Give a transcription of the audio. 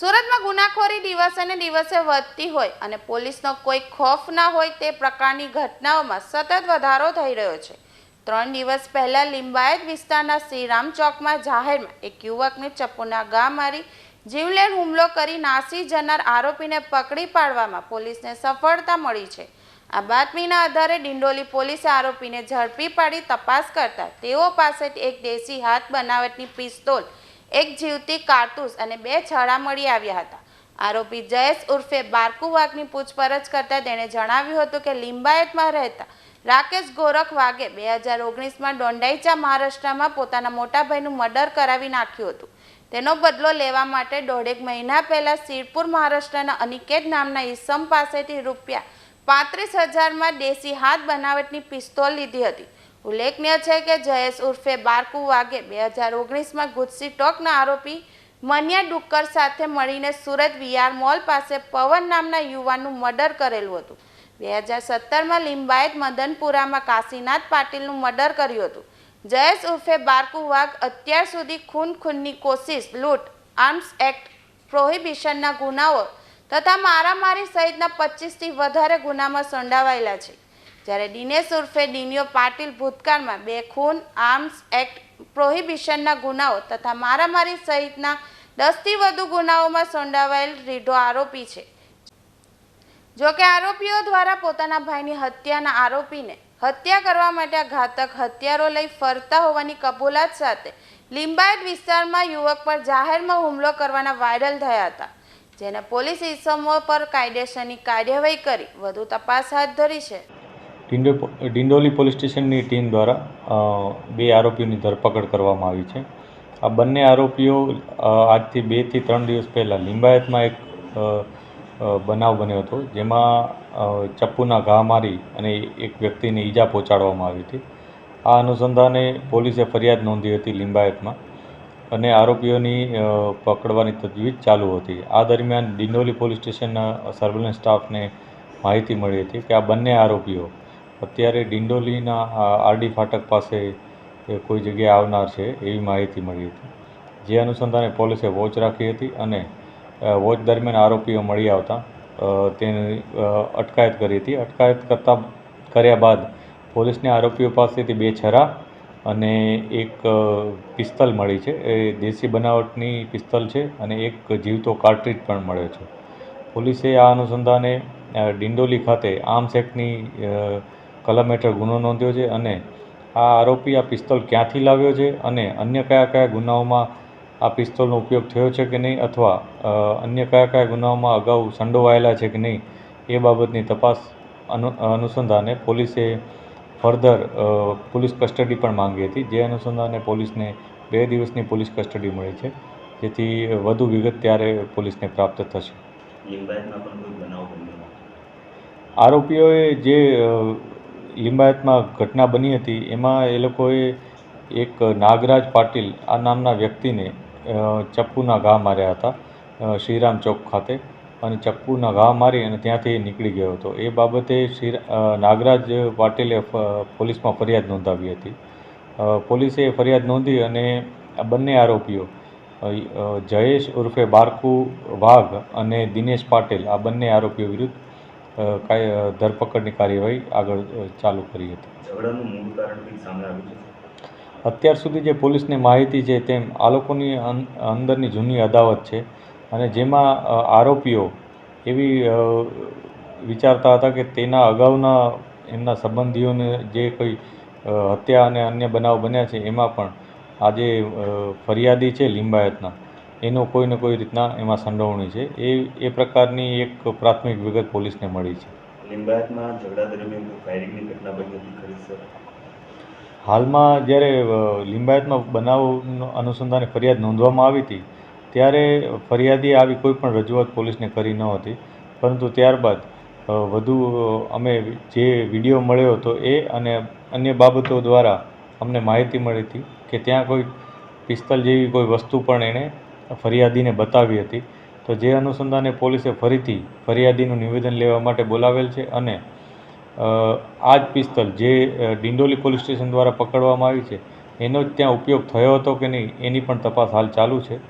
સુરતમાં ગુનાખોરી દિવસે ને દિવસે વધતી હોય અને પોલીસનો કોઈ ખોફ ના હોય તે પ્રકારની ઘટનાઓમાં સતત વધારો થઈ રહ્યો છે। 3 દિવસ પહેલા લિંબાયત વિસ્તારના શ્રીરામ ચોકમાં જાહેરમાં એક યુવકને ચપ્પુના ઘા મારી જીવલેણ હુમલો કરી નાસી જનાર આરોપીને પકડી પાડવામાં પોલીસને સફળતા મળી છે। આ બાતમીના આધારે ડિંડોલી પોલીસે આરોપીને ઝડપી પાડી તપાસ કરતા તેઓ પાસેથી એક દેશી હાથ બનાવટની પિસ્તોલ, એક જીવતી કારતૂસ અને 2 છડા મળી આવ્યા હતા। આરોપી જયેશ ઉર્ફે બારકુ વાઘની પૂછપરછ કરતા તેણે જણાવ્યું હતું કે લિંબાયતમાં રહેતા રાકેશ ગોરખ વાઘે 2019માં ડોંડાઈચા મહારાષ્ટ્રમાં પોતાના મોટા ભાઈનું મર્ડર કરાવી નાખ્યું હતું। તેનો બદલો લેવા માટે 1.5 મહિના પહેલા સિરપુર મહારાષ્ટ્રના અનિકેત નામના ઈસમ પાસેથી ₹35,000માં દેશી હાથ બનાવટની પિસ્તોલ લીધી હતી। ઉલ્લેખનીય છે કે જયેશ ઉર્ફે બારકુ વાઘે 2019માં ગુજસી ટોકના આરોપી મનિયા ડુક્કર સાથે મળીને સુરત વીઆર મોલ પાસે પવન નામના યુવાનનું મર્ડર કરેલું હતું। 2017માં લિંબાયત મદનપુરામાં કાશીનાથ પાટીલનું મર્ડર કર્યું હતું। જયેશ ઉર્ફે બારકુ વાઘ અત્યાર સુધી ખૂનની કોશિશ, લૂંટ, આર્મ્સ એક્ટ પ્રોહિબિશનના ગુનાઓ તથા મારામારી સહિતના 25થી વધારે ગુનામાં સંડોવાયેલા છે। જ્યારે દિનેશ ઉર્ફે ડિનિયો પાટીલ ભૂતકાળમાં 2 ખૂન, આર્મ્સ એક્ટ પ્રોહિબિશનના ગુનાઓ તથા મારામારી સહિતના 10થી વધુ ગુનાઓમાં સંડોવાયેલ રીઢો આરોપી છે। જોકે આરોપીઓ દ્વારા પોતાના ભાઈની હત્યાના આરોપીને હત્યા કરવા માટે ઘાતક હથિયારો લઈ ફરતા હોવાની કબૂલાત સાથે લિંબાયત વિસ્તારમાં યુવક પર જાહેરમાં હુમલો કરવાના વાયરલ થયા હતા, જેને પોલીસ ઇસમો પર કાયદેસરની કાર્યવાહી કરી વધુ તપાસ હાથ ધરી છે। ડિંડોલી પોલીસ સ્ટેશનની ટીમ દ્વારા 2 આરોપીઓની ધરપકડ કરવામાં આવી છે। આ બંને આરોપીઓ આજથી 2 થી 3 દિવસ પહેલાં લિંબાયતમાં એક બનાવ બન્યો હતો, જેમાં ચપ્પુના ઘા મારી અને એક વ્યક્તિને ઈજા પહોંચાડવામાં આવી હતી। આ અનુસંધાને પોલીસે ફરિયાદ નોંધી હતી લિંબાયતમાં અને આરોપીઓની પકડવાની તજવીજ ચાલુ હતી। આ દરમિયાન ડિંડોલી પોલીસ સ્ટેશનના સર્વેલન્સ સ્ટાફને માહિતી મળી હતી કે આ બંને આરોપીઓ અત્યારે ડિંડોલીના આરડી ફાટક પાસે કોઈ જગ્યાએ આવનાર છે એવી માહિતી મળી હતી, જે અનુસંધાને પોલીસે વોચ રાખી હતી અને વોચ દરમિયાન આરોપીઓ મળી આવતા તેની અટકાયત કરી હતી। અટકાયત કર્યા બાદ પોલીસને આરોપીઓ પાસેથી 2 છરા અને એક પિસ્તલ મળી છે। એ દેશી બનાવટની પિસ્તલ છે અને એક જીવતો કાર્ટ્રીજ પણ મળ્યો છે। પોલીસે આ અનુસંધાને ડિંડોલી ખાતે આર્મ્સ એક્ટની કલમ હેઠળ ગુનો નોંધ્યો છે અને આ આરોપી આ પિસ્તોલ ક્યાંથી લાવ્યો છે અને અન્ય કયા ગુનાઓમાં આ પિસ્તોલનો ઉપયોગ થયો છે કે નહીં અથવા અન્ય કયા ગુનાઓમાં અગાઉ સંડોવાયેલા છે કે નહીં એ બાબતની તપાસ અનુસંધાને પોલીસે ફર્ધર પોલીસ કસ્ટડી પણ માંગી હતી, જે અનુસંધાને પોલીસને 2 દિવસની પોલીસ કસ્ટડી મળી છે, જેથી વધુ વિગત ત્યારે પોલીસને પ્રાપ્ત થશે। આરોપીઓએ જે લિંબાયતમાં ઘટના બની હતી એમાં એ લોકોએ એક નાગરાજ પાટીલ આ નામના વ્યક્તિને ચપ્પુના ઘા માર્યા હતા શ્રીરામ ચોક ખાતે અને ચપ્પુના ઘા મારી અને ત્યાંથી નીકળી ગયો હતો। એ બાબતે નાગરાજ પાટીલે પોલીસમાં ફરિયાદ નોંધાવી હતી। પોલીસે ફરિયાદ નોંધી અને આ બંને આરોપીઓ જયેશ ઉર્ફે બારકુ વાઘ અને દિનેશ પાટીલ આ બંને આરોપીઓ વિરુદ્ધ ધરપકડની કાર્યવાહી આગળ ચાલુ કરી હતી। અત્યાર સુધી જે પોલીસને માહિતી છે તેમ આ લોકોની અંદરની જૂની અદાવત છે અને જેમાં આરોપીઓ એવી વિચારતા હતા કે તેના અગાઉના એમના સંબંધીઓને જે કોઈ હત્યા અને અન્ય બનાવ બન્યા છે એમાં પણ આજે ફરિયાદી છે લિંબાયતના એનો કોઈને કોઈ રીતના એમાં સંડોવણી છે એ પ્રકારની એક પ્રાથમિક વિગત પોલીસને મળી છે। લિંબાયતમાં ઝઘડા દરમિયાન ફાયરિંગની ઘટના બની હતી ખરી સર? હાલમાં જ્યારે લિંબાયતમાં બનાવ અનુસંધાને ફરિયાદ નોંધવામાં આવી હતી ત્યારે ફરિયાદીએ આવી કોઈ પણ રજૂઆત પોલીસને કરી ન હતી, પરંતુ ત્યારબાદ વધુ અમે જે વિડીયો મળ્યો હતો એ અને અન્ય બાબતો દ્વારા અમને માહિતી મળી હતી કે ત્યાં કોઈ પિસ્તલ જેવી કોઈ વસ્તુ પણ એણે ફરિયાદીને બતાવી હતી, તો જે અનુસંધાને પોલીસે ફરીથી ફરિયાદીનું નિવેદન લેવા માટે બોલાવેલ છે અને આ જ પિસ્તલ જે ડિંડોલી પોલીસ સ્ટેશન દ્વારા પકડવામાં આવી છે એનો જ ત્યાં ઉપયોગ થયો હતો કે નહીં એની પણ તપાસ હાલ ચાલુ છે।